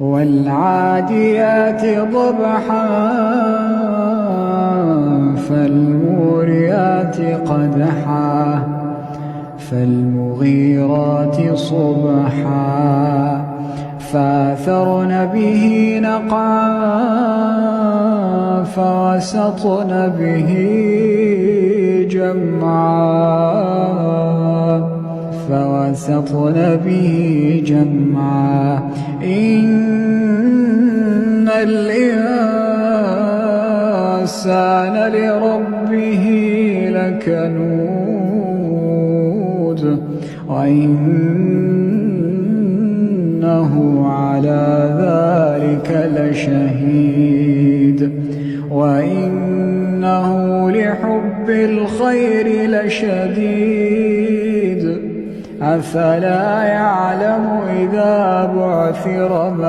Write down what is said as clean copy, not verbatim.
والعاديات ضبحا فالموريات قدحا فالمغيرات صبحا فأثرن به نقعا فوسطن به جمعا إن الإنسان لربه لكنود وإنه على ذلك لشهيد وإنه لحب الخير لشديد أفلا يعلم إذا بعثر ما